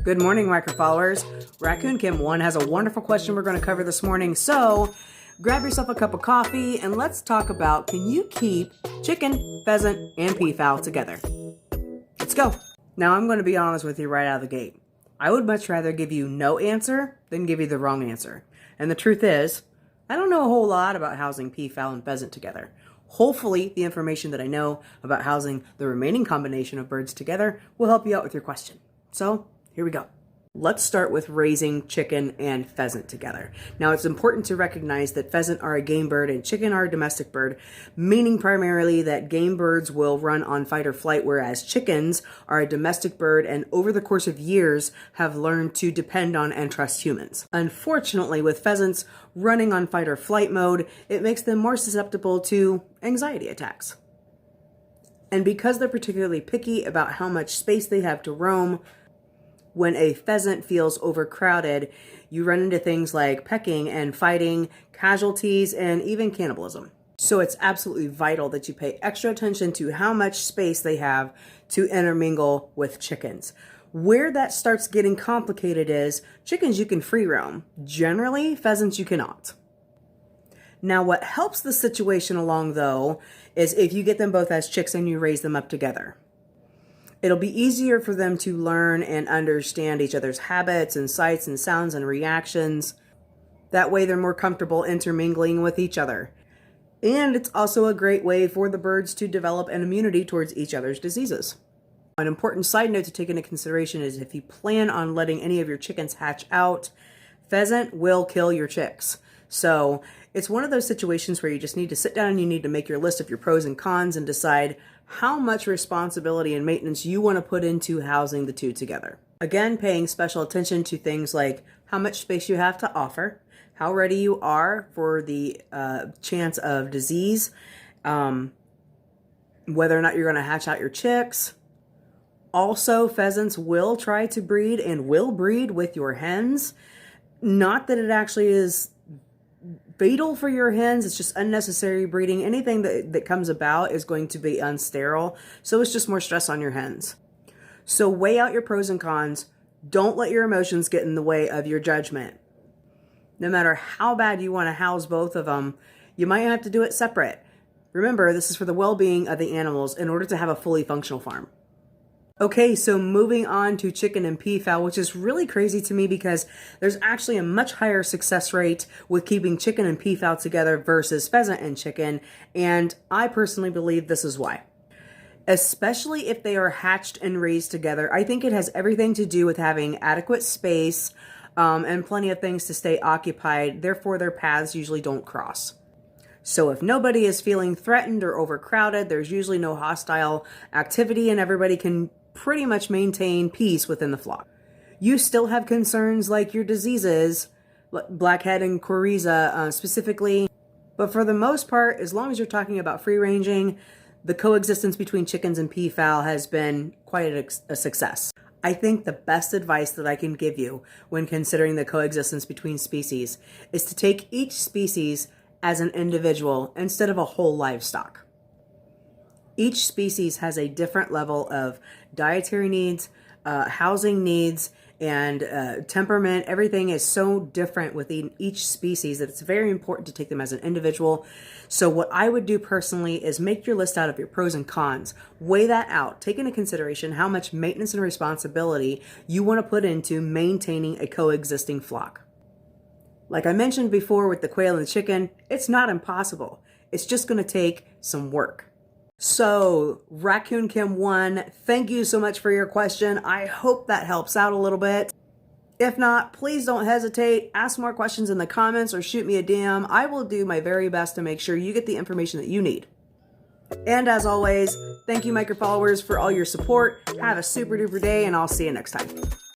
Good morning, micro followers. Raccoon Kim 1 has a wonderful question we're going to cover this morning. So grab yourself a cup of coffee and let's talk about, can you keep chicken, pheasant, and peafowl together? Let's go. Now I'm going to be honest with you right out of the gate. I would much rather give you no answer than give you the wrong answer. And the truth is, I don't know a whole lot about housing peafowl and pheasant together. Hopefully, the information that I know about housing the remaining combination of birds together will help you out with your question. So, here we go. Let's start with raising chicken and pheasant together. Now, it's important to recognize that pheasant are a game bird and chicken are a domestic bird, meaning primarily that game birds will run on fight or flight, whereas chickens are a domestic bird and over the course of years have learned to depend on and trust humans. Unfortunately, with pheasants running on fight or flight mode, it makes them more susceptible to anxiety attacks. And because they're particularly picky about how much space they have to roam, when a pheasant feels overcrowded, you run into things like pecking and fighting, casualties, and even cannibalism. So it's absolutely vital that you pay extra attention to how much space they have to intermingle with chickens. Where that starts getting complicated is chickens you can free roam. Generally, pheasants you cannot. Now, what helps the situation along, though, is if you get them both as chicks and you raise them up together. It'll be easier for them to learn and understand each other's habits and sights and sounds and reactions. That way they're more comfortable intermingling with each other. And it's also a great way for the birds to develop an immunity towards each other's diseases. An important side note to take into consideration is if you plan on letting any of your chickens hatch out, pheasant will kill your chicks. So it's one of those situations where you just need to sit down and you need to make your list of your pros and cons and decide how much responsibility and maintenance you want to put into housing the two together. Again, paying special attention to things like how much space you have to offer, how ready you are for the chance of disease, whether or not you're going to hatch out your chicks. Also, pheasants will try to breed and will breed with your hens. Not that it actually is fatal for your hens, it's just unnecessary breeding. Anything that comes about is going to be unsterile, so it's just more stress on your hens. So weigh out your pros and cons. Don't let your emotions get in the way of your judgment. No matter how bad you want to house both of them, you might have to do it separate. Remember, this is for the well-being of the animals in order to have a fully functional farm. Okay, so moving on to chicken and peafowl, which is really crazy to me because there's actually a much higher success rate with keeping chicken and peafowl together versus pheasant and chicken, and I personally believe this is why. Especially if they are hatched and raised together, I think it has everything to do with having adequate space and plenty of things to stay occupied, therefore their paths usually don't cross. So if nobody is feeling threatened or overcrowded, there's usually no hostile activity and everybody can pretty much maintain peace within the flock. You still have concerns like your diseases, blackhead and coryza specifically, but for the most part, as long as you're talking about free ranging, the coexistence between chickens and peafowl has been quite a success. I think the best advice that I can give you when considering the coexistence between species is to take each species as an individual instead of a whole livestock. Each species has a different level of dietary needs, housing needs, and temperament. Everything is so different within each species that it's very important to take them as an individual. So what I would do personally is make your list out of your pros and cons. Weigh that out. Take into consideration how much maintenance and responsibility you want to put into maintaining a coexisting flock. Like I mentioned before with the quail and the chicken, it's not impossible. It's just going to take some work. So, Raccoon Kim 1, thank you so much for your question. I hope that helps out a little bit. If not, please don't hesitate. Ask more questions in the comments or shoot me a DM. I will do my very best to make sure you get the information that you need. And as always, thank you, micro followers, for all your support. Have a super duper day, and I'll see you next time.